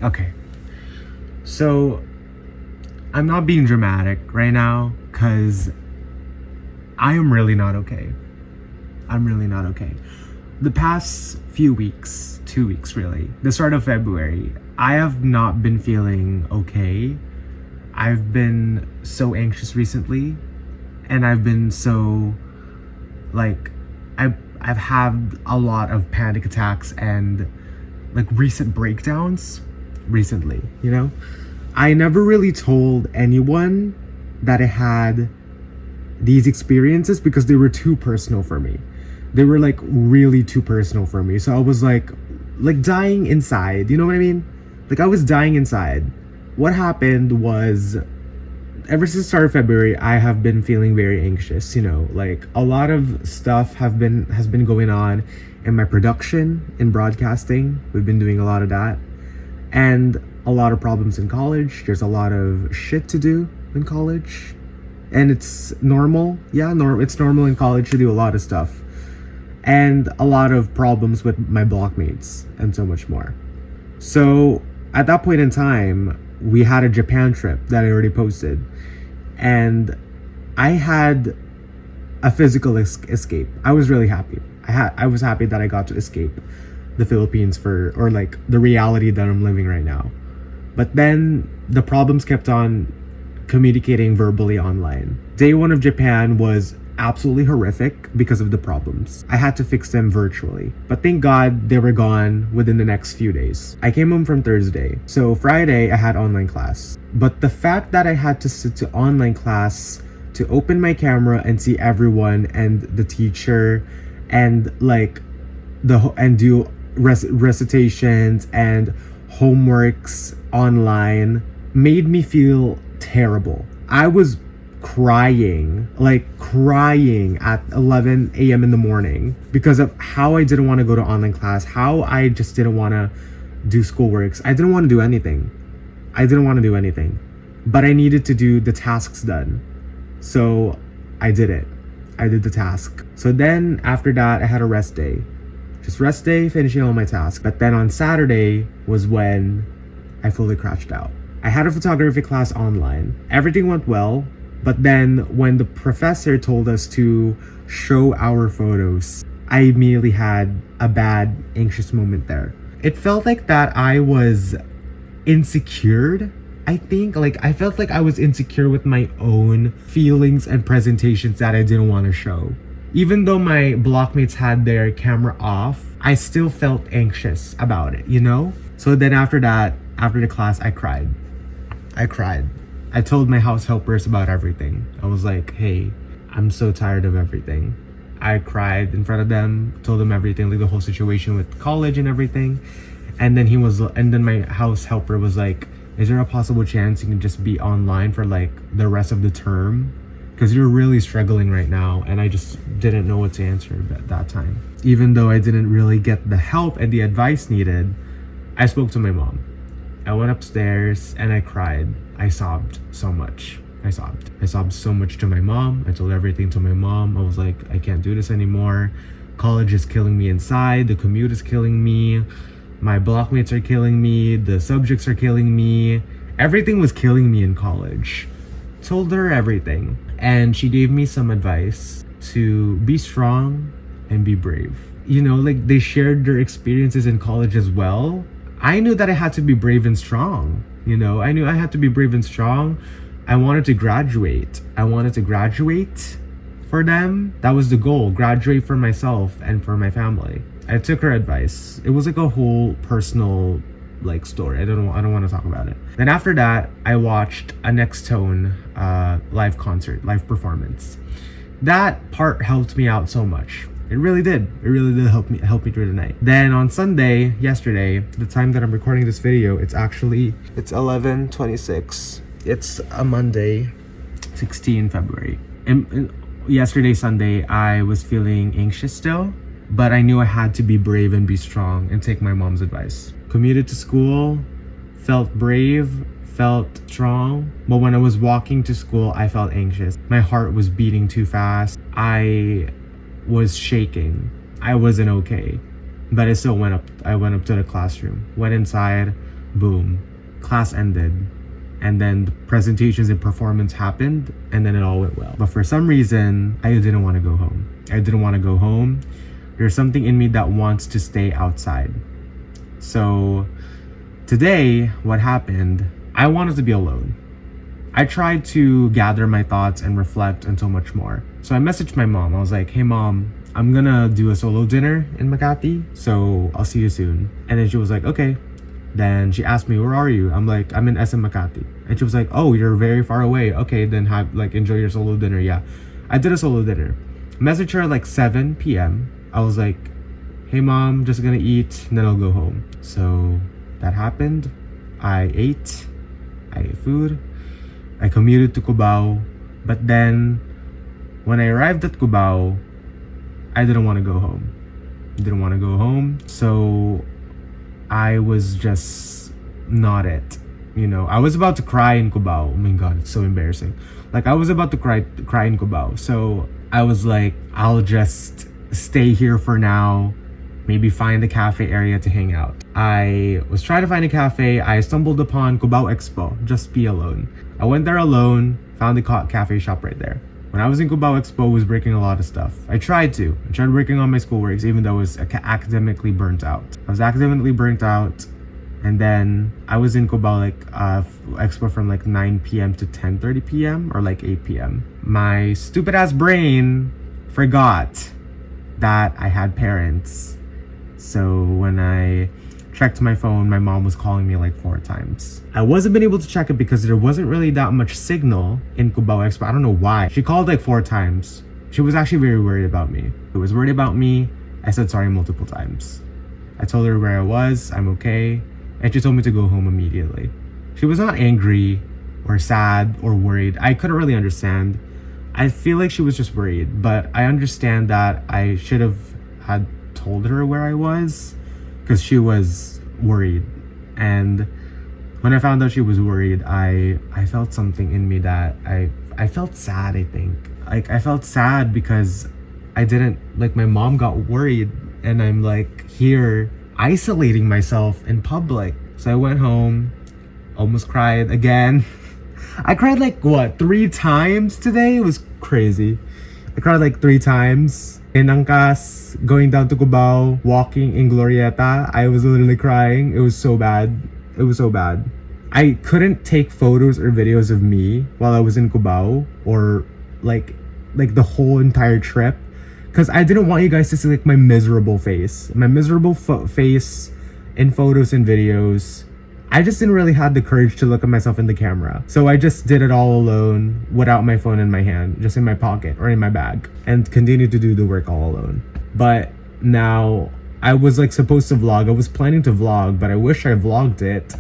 Okay. So, I'm not being dramatic right now because I am really not okay. I'm really not okay. The past few weeks, 2 weeks really, the start of February, I have not been feeling okay. I've been so anxious recently, and I've been so like I've had a lot of panic attacks and like recent breakdowns recently, you know? I never really told anyone that I had these experiences because they were too personal for me. They were like really too personal for me. So I was like dying inside. You know what I mean? Like I was dying inside. What happened was ever since the start of February, I have been feeling very anxious. Like a lot of stuff has been going on in my production in broadcasting. We've been doing a lot of that, and a lot of problems in college. There's a lot of shit to do in college, and it's normal. Yeah, it's normal in college to do a lot of stuff, and a lot of problems with my blockmates, and so much more. So at that point in time, we had a Japan trip that I already posted, and I had a physical escape. I was really happy. I was happy that I got to escape the Philippines or like the reality that I'm living right now. But then the problems kept on communicating verbally online. Day one of Japan was absolutely horrific because of the problems. I had to fix them virtually. But thank God they were gone within the next few days. I came home from Thursday. So Friday I had online class. But the fact that I had to sit to online class to open my camera and see everyone and the teacher and like and do recitations and homeworks online made me feel terrible. I was crying at 11 a.m. in the morning because of how I didn't want to go to online class, how I just didn't want to do schoolworks. I didn't want to do anything. But I needed to do the tasks done. So I did it. I did the task. So then after that, I had a rest day. Just rest day, finishing all my tasks. But then on Saturday was when I fully crashed out. I had a photography class online. Everything went well. But then when the professor told us to show our photos, I immediately had a bad, anxious moment there. It felt like that I was insecure. I felt like I was insecure with my own feelings and presentations that I didn't want to show. Even though my blockmates had their camera off, I still felt anxious about it, you know? So then after that, after the class, I cried. I told my house helpers about everything. I was like, hey, I'm so tired of everything. I cried in front of them, told them everything, like the whole situation with college and everything. And then my house helper was like, is there a possible chance you can just be online for like the rest of the term? Because you're really struggling right now. And I just didn't know what to answer at that time. Even though I didn't really get the help and the advice needed, I spoke to my mom. I went upstairs and I cried. I sobbed so much. I sobbed so much to my mom. I told everything to my mom. I was like, I can't do this anymore. College is killing me inside. The commute is killing me. My blockmates are killing me. The subjects are killing me. Everything was killing me in college. Told her everything. And she gave me some advice to be strong and be brave. Like they shared their experiences in college as well. I knew that I had to be brave and strong. I knew I had to be brave and strong. I wanted to graduate. For them. That was the goal. Graduate for myself and for my family. I took her advice. It was like a whole personal story. I don't want to talk about it. Then after that, I watched a Next Tone live performance. That part helped me out so much. It really did help me through the night. Then on Sunday, yesterday, the time that I'm recording this video, it's 11:26. It's a Monday, 16 February. And yesterday, Sunday, I was feeling anxious still, but I knew I had to be brave and be strong and take my mom's advice. Commuted to school, felt brave, felt strong, but when I was walking to school, I felt anxious. My heart was beating too fast. I was shaking. I wasn't okay, but I still went up to the classroom, went inside, boom, class ended. And then the presentations and performance happened, and then it all went well. But for some reason, I didn't want to go home. I didn't want to go home. There's something in me that wants to stay outside. So today, what happened, I wanted to be alone. I tried to gather my thoughts and reflect until much more. So I messaged my mom. I was like, hey mom, I'm gonna do a solo dinner in Makati, so I'll see you soon. And then she was like, okay. Then she asked me, where are you? I'm like, I'm in SM Makati. And she was like, oh, you're very far away. Okay, then enjoy your solo dinner. Yeah, I did a solo dinner. Messaged her at like 7 p.m. I was like, hey mom, just gonna eat and then I'll go home. So that happened. I ate food. I commuted to Cubao, but then when I arrived at Cubao, I didn't want to go home. So I was just not it. I was about to cry in Cubao. Oh my god, it's so embarrassing. I was about to cry in Cubao. So I was like, I'll just stay here for now. Maybe find a cafe area to hang out. I was trying to find a cafe. I stumbled upon Cubao Expo, Just Be Alone. I went there alone, found the cafe shop right there. When I was in Cubao Expo, I was breaking a lot of stuff. I tried working on my schoolworks, even though I was academically burnt out. And then I was in Cubao Expo from 9 p.m. to 10:30 p.m. or 8 p.m. My stupid ass brain forgot that I had parents. So when I checked my phone, my mom was calling me 4 times. I wasn't been able to check it because there wasn't really that much signal in Cubao Expo. I don't know why. She called 4 times. She was actually very worried about me. She was worried about me. I said sorry multiple times. I told her where I was, I'm okay, and she told me to go home immediately. She was not angry or sad or worried. I couldn't really understand. I feel like she was just worried, but I understand that I should have had told her where I was because she was worried. And when I found out she was worried, I felt something in me that I felt sad. I think I felt sad because I didn't my mom got worried and I'm here isolating myself in public. So I went home, almost cried again. I cried 3 times today. It was crazy. I cried 3 times. In Angkas, going down to Cubao, walking in Glorieta, I was literally crying. It was so bad. I couldn't take photos or videos of me while I was in Cubao or the whole entire trip because I didn't want you guys to see my miserable face. My miserable face in photos and videos. I just didn't really have the courage to look at myself in the camera. So I just did it all alone without my phone in my hand, just in my pocket or in my bag, and continued to do the work all alone. But now I was supposed to vlog. I was planning to vlog, but I wish I vlogged it.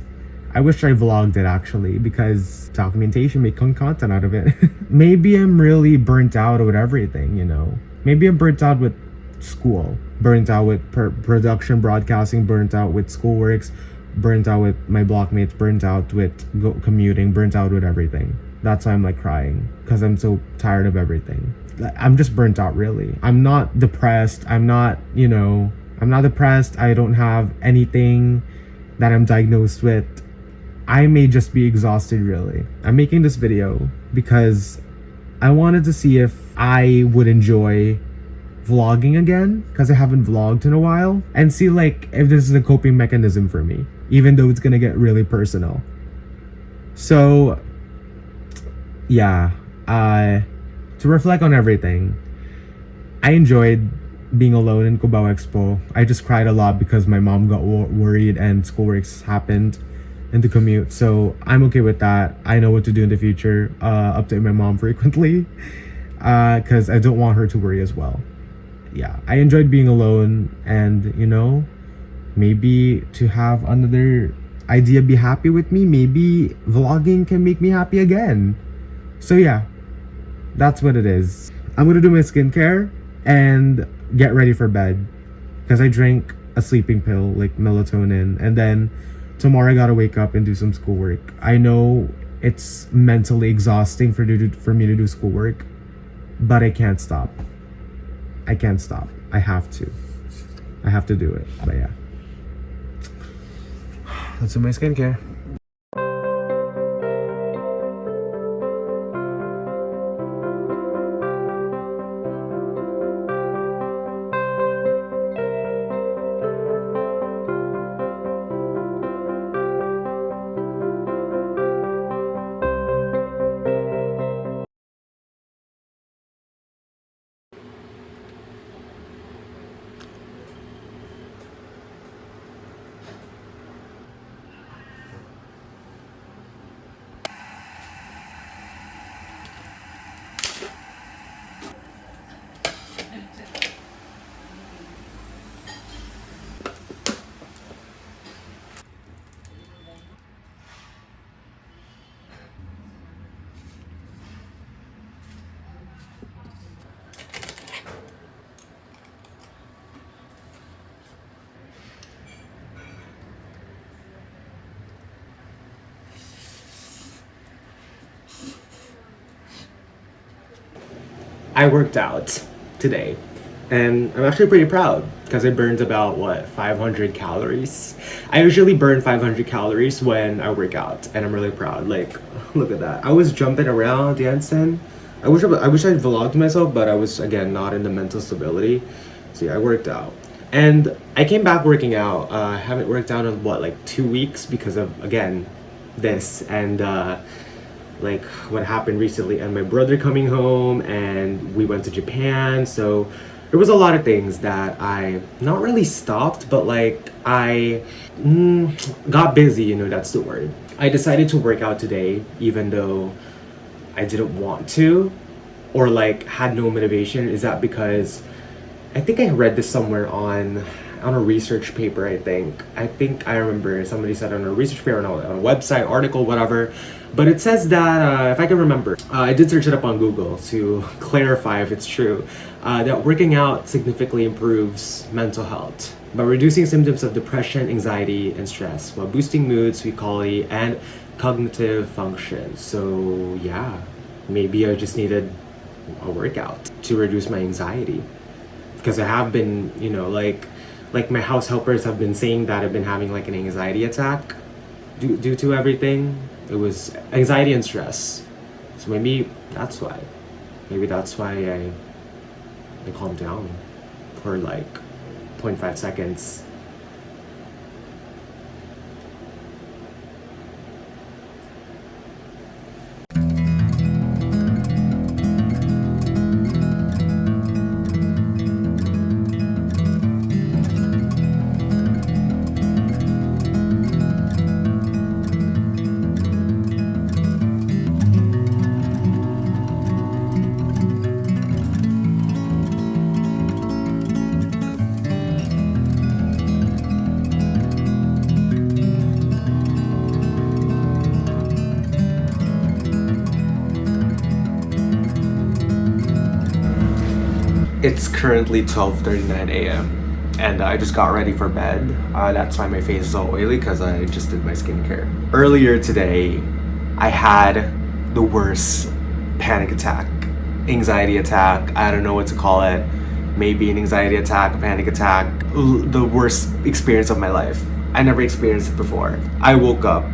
Actually because documentation, make content out of it. Maybe I'm really burnt out with everything, Maybe I'm burnt out with school, burnt out with production, broadcasting, burnt out with schoolworks, burnt out with my blockmates, burnt out with commuting, burnt out with everything. That's why I'm crying, because I'm so tired of everything. I'm just burnt out, really. I'm not depressed. I'm not depressed. I don't have anything that I'm diagnosed with. I may just be exhausted, really. I'm making this video because I wanted to see if I would enjoy vlogging again, because I haven't vlogged in a while, and see if this is a coping mechanism for me, even though it's gonna get really personal. So yeah, to reflect on everything, I enjoyed being alone in Cubao Expo. I just cried a lot because my mom got worried and schoolworks happened in the commute. So I'm okay with that. I know what to do in the future. Update my mom frequently because I don't want her to worry as well. Yeah, I enjoyed being alone, and maybe to have another idea be happy with me, maybe vlogging can make me happy again. So yeah, that's what it is. I'm gonna do my skincare and get ready for bed because I drank a sleeping pill, melatonin, and then tomorrow I gotta wake up and do some schoolwork. I know it's mentally exhausting for me to do schoolwork, but I can't stop. I have to do it. But yeah, let's do my skincare. I worked out today, and I'm actually pretty proud because I burned about 500 calories. I usually burn 500 calories when I work out, and I'm really proud. Like, look at that. I was jumping around dancing. I wish I vlogged myself, but I was again not in the mental stability. So yeah, I worked out, and I came back working out. I haven't worked out in 2 weeks because of again this and like what happened recently and my brother coming home, and we went to Japan. So there was a lot of things that I not really stopped, but like I got busy, that's the word. I decided to work out today even though I didn't want to, or like had no motivation. Is that because I think I read this somewhere on a research paper. I think I remember somebody said on a research paper, on a website article, whatever. But it says that if I can remember, I did search it up on Google to clarify if it's true, that working out significantly improves mental health by reducing symptoms of depression, anxiety, and stress, while boosting mood, sleep quality, and cognitive function. So yeah, maybe I just needed a workout to reduce my anxiety, because I have been, like my house helpers have been saying that I've been having like an anxiety attack due to everything. It was anxiety and stress. So maybe that's why. Maybe that's why I calmed down for like 0.5 seconds. It's currently 12:39 a.m. and I just got ready for bed. That's why my face is all oily, because I just did my skincare. Earlier today, I had the worst panic attack, anxiety attack. I don't know what to call it. Maybe an anxiety attack, a panic attack. The worst experience of my life. I never experienced it before. I woke up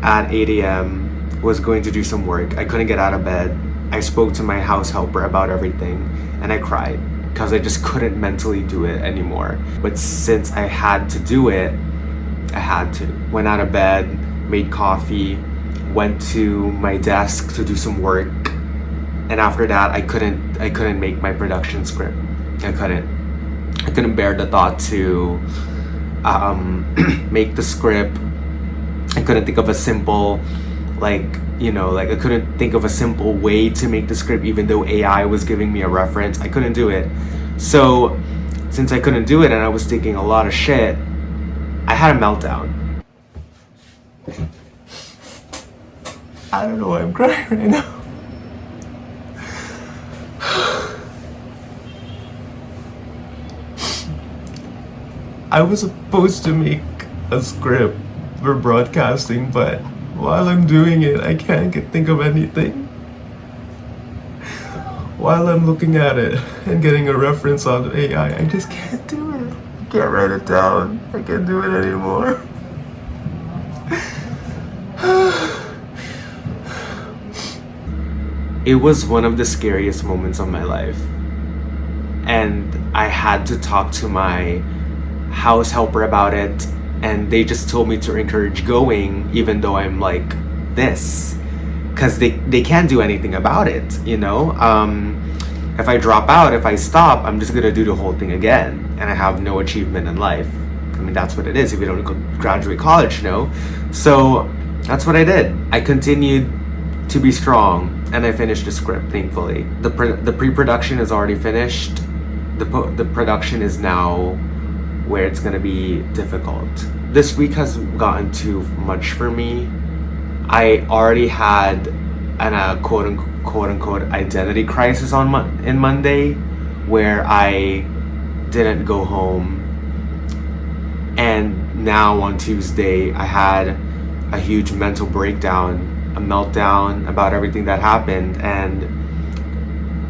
at 8 a.m., was going to do some work. I couldn't get out of bed. I spoke to my house helper about everything, and I cried because I just couldn't mentally do it anymore. But since I had to do it, I had to. Went out of bed, made coffee, went to my desk to do some work, and after that, I couldn't make my production script. I couldn't bear the thought to make the script. I couldn't think of a simple, I couldn't think of a simple way to make the script, even though AI was giving me a reference. I couldn't do it. So since I couldn't do it and I was thinking a lot of shit, I had a meltdown. I don't know why I'm crying right now. I was supposed to make a script for broadcasting, but while I'm doing it, I can't think of anything. While I'm looking at it and getting a reference on AI, I just can't do it. I can't write it down. I can't do it anymore. It was one of the scariest moments of my life. And I had to talk to my house helper about it, and they just told me to encourage going even though I'm like this, because they can't do anything about it, you know. If I drop out, if I stop, I'm just gonna do the whole thing again, and I have no achievement in life. I mean, that's what it is if you don't graduate college, you know. So that's what I did. I continued to be strong, and I finished the script, thankfully. The pre-production is already finished. The production is now where it's gonna be difficult. This week has gotten too much for me. I already had an quote unquote identity crisis in Monday, where I didn't go home, and now on Tuesday I had a huge mental breakdown, a meltdown about everything that happened, and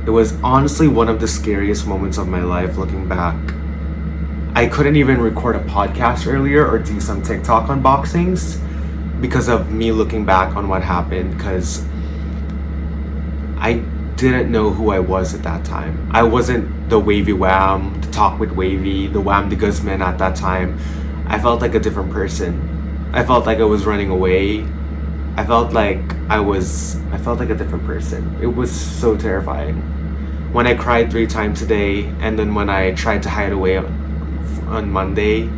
it was honestly one of the scariest moments of my life looking back. I couldn't even record a podcast earlier or do some TikTok unboxings because of me looking back on what happened, because I didn't know who I was at that time. I wasn't the wavy wham, the talk with wavy, the wham the Guzman at that time. I felt like a different person. I felt like I was running away. I felt like a different person. It was so terrifying. When I cried 3 times a day, and then when I tried to hide away on Monday,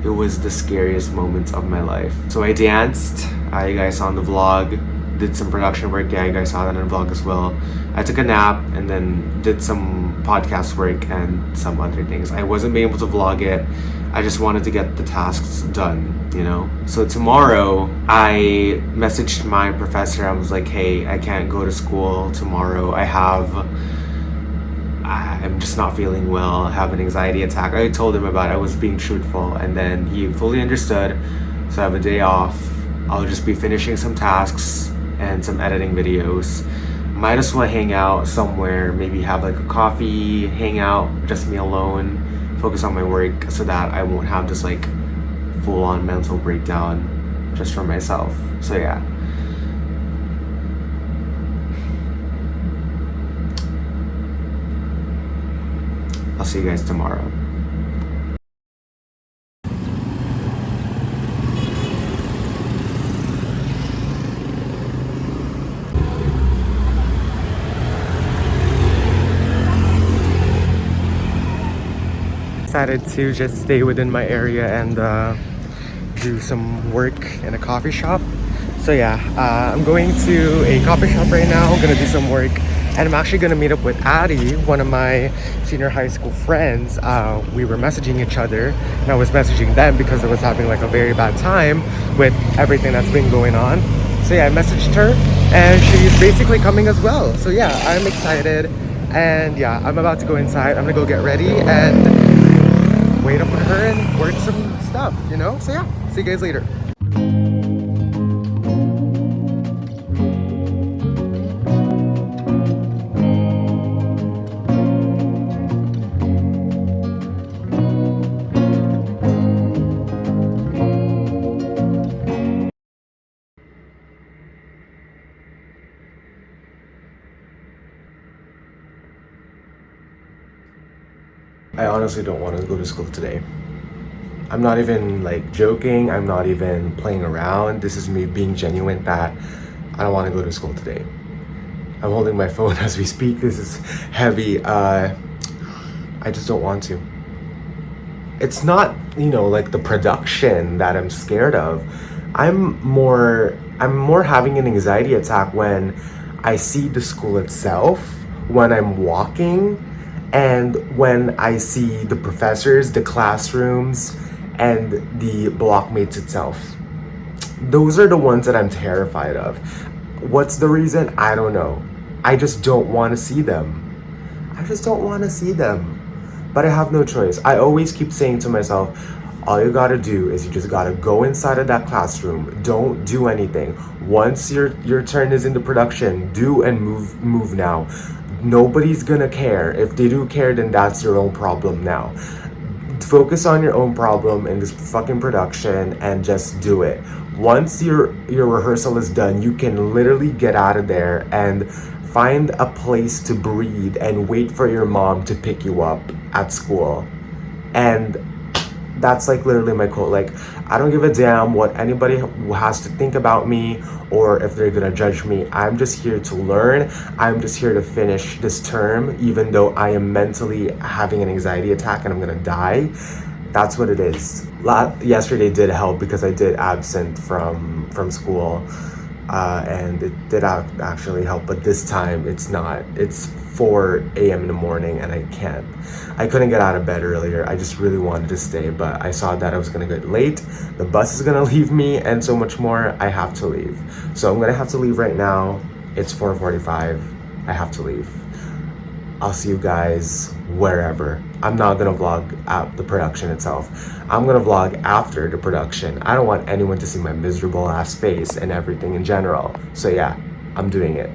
it was the scariest moments of my life. So I danced. You guys saw in the vlog. Did some production work. Yeah, you guys saw that in the vlog as well. I took a nap and then did some podcast work and some other things. I wasn't being able to vlog it. I just wanted to get the tasks done, you know? So tomorrow, I messaged my professor. I was like, hey, I can't go to school tomorrow. I'm just not feeling well. I have an anxiety attack. I told him about it. I was being truthful, and then he fully understood. So I have a day off. I'll just be finishing some tasks and some editing videos. Might as well hang out somewhere, maybe have like a coffee, hang out, just me alone, focus on my work so that I won't have this like full-on mental breakdown just for myself. So yeah. I'll see you guys tomorrow. Decided to just stay within my area and do some work in a coffee shop. So yeah, I'm going to a coffee shop right now. I'm gonna do some work, and I'm actually gonna meet up with Addie, one of my senior high school friends. We were messaging each other, and I was messaging them because I was having like a very bad time with everything that's been going on. So yeah, I messaged her, and she's basically coming as well. So yeah, I'm excited, and yeah, I'm about to go inside. I'm gonna go get ready and wait up with her and work some stuff, you know? So yeah, see you guys later. I honestly don't want to go to school today. I'm not even like joking. I'm not even playing around. This is me being genuine that I don't want to go to school today. I'm holding my phone as we speak. This is heavy. I just don't want to. It's not, like the production that I'm scared of. I'm more having an anxiety attack when I see the school itself, when I'm walking, and when I see the professors, the classrooms, and the blockmates itself. Those are the ones that I'm terrified of. What's the reason? I don't know. I just don't want to see them. But I have no choice. I always keep saying to myself, all you gotta do is you just gotta go inside of that classroom. Don't do anything. Once your turn is into production, do and move now. Nobody's gonna care. If they do care, then that's your own problem now. Focus on your own problem in this fucking production and just do it. Once your rehearsal is done, you can literally get out of there and find a place to breathe and wait for your mom to pick you up at school. And that's like literally my quote. Like, I don't give a damn what anybody has to think about me or if they're gonna judge me. I'm just here to learn. I'm just here to finish this term, even though I am mentally having an anxiety attack and I'm gonna die. That's what it is. Yesterday did help because I did absent from school, and it did actually help. But this time it's not. It's 4 a.m. in the morning, and I couldn't get out of bed earlier. I just really wanted to stay, but I saw that I was gonna get late. The bus is gonna leave me, and so much more. I have to leave. So I'm gonna have to leave right now. It's 4:45. I have to leave. I'll see you guys wherever. I'm not gonna vlog at the production itself. I'm gonna vlog after the production. I don't want anyone to see my miserable ass face and everything in general. So yeah, I'm doing it.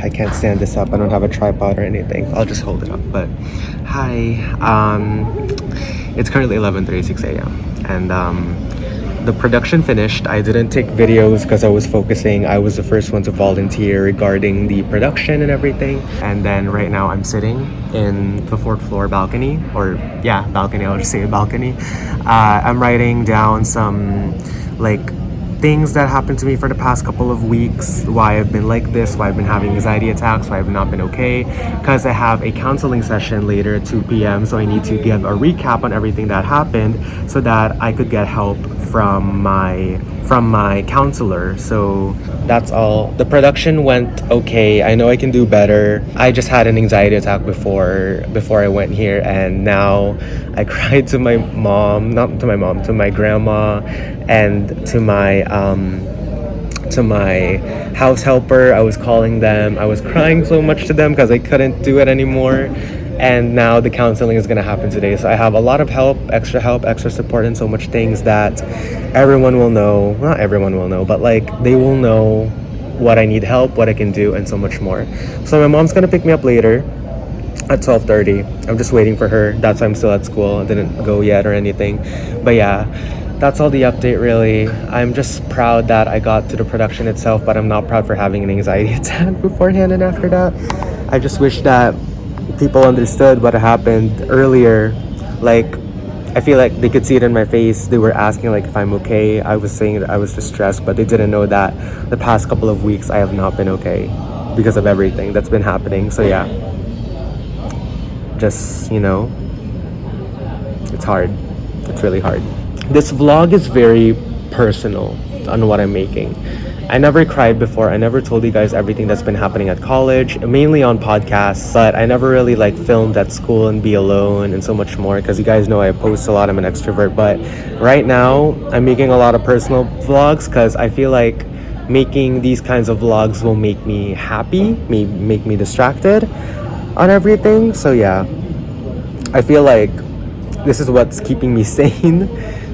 I can't stand this up. I don't have a tripod or anything. I'll just hold it up. But hi, it's currently 11:36 a.m. and the production finished. I didn't take videos because I was focusing. I was the first one to volunteer regarding the production and everything. And then right now I'm sitting in the 4th floor balcony, or yeah, balcony. I'll just say balcony. I'm writing down some like things that happened to me for the past couple of weeks, why I've been like this, why I've been having anxiety attacks, why I've not been okay, because I have a counseling session later at 2 p.m. So I need to give a recap on everything that happened so that I could get help from my counselor. So that's all. The production went okay. I know I can do better. I just had an anxiety attack before I went here, and now I cried to my mom, not to my mom, to my grandma, and to my house helper. I was calling them. I was crying so much to them because I couldn't do it anymore. And now the counseling is going to happen today. So I have a lot of help, extra support, and so much things that everyone will know. Not everyone will know, but like they will know what I need help, what I can do, and so much more. So my mom's going to pick me up later at 12:30. I'm just waiting for her. That's why I'm still at school. I didn't go yet or anything. But yeah, that's all the update really. I'm just proud that I got to the production itself, but I'm not proud for having an anxiety attack beforehand and after that. I just wish that people understood what happened earlier. Like, I feel like they could see it in my face. They were asking like if I'm okay. I was saying that I was distressed, but they didn't know that the past couple of weeks I have not been okay because of everything that's been happening. So yeah, just, you know, it's hard. It's really hard. This vlog is very personal on what I'm making. I never cried before. I never told you guys everything that's been happening at college, mainly on podcasts, but I never really like filmed at school and be alone and so much more because you guys know I post a lot. I'm an extrovert, but right now I'm making a lot of personal vlogs because I feel like making these kinds of vlogs will make me happy, make me distracted on everything. So yeah, I feel like this is what's keeping me sane.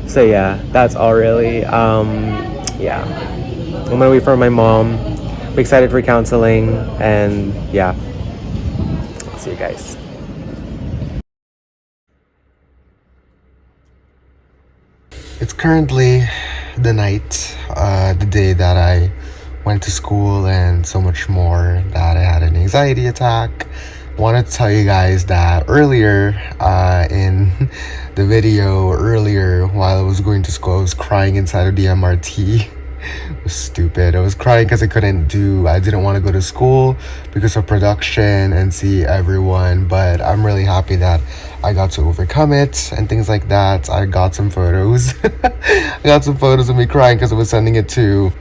So yeah, that's all really. Yeah, I'm gonna wait for my mom. I'm excited for counseling, and yeah, see you guys. It's currently the night, the day that I went to school and so much more, that I had an anxiety attack. Wanted to tell you guys that earlier in the video while I was going to school, I was crying inside of the MRT. It was stupid. I was crying because I didn't want to go to school because of production and see everyone, but I'm really happy that I got to overcome it and things like that. I got some photos. I got some photos of me crying because I was sending it to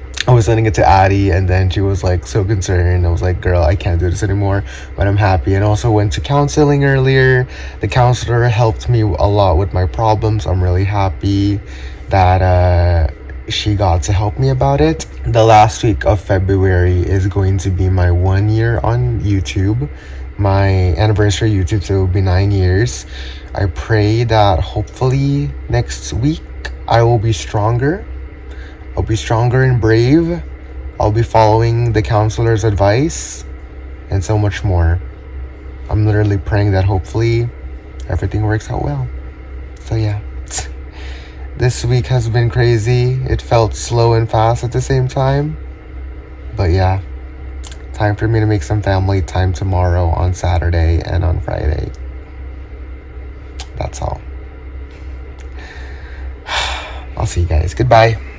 Addie, and then she was like so concerned. I was like, girl, I can't do this anymore, but I'm happy. And also went to counseling earlier. The counselor helped me a lot with my problems. I'm really happy that she got to help me about it. The last week of February is going to be my 1 year on YouTube, my anniversary YouTube, so it will be 9 years. I pray that hopefully next week I will be stronger. I'll be stronger and brave. I'll be following the counselor's advice and so much more. I'm literally praying that hopefully everything works out well. So yeah, This week has been crazy. It felt slow and fast at the same time. But yeah, time for me to make some family time tomorrow on Saturday and on Friday. That's all. I'll see you guys. Goodbye.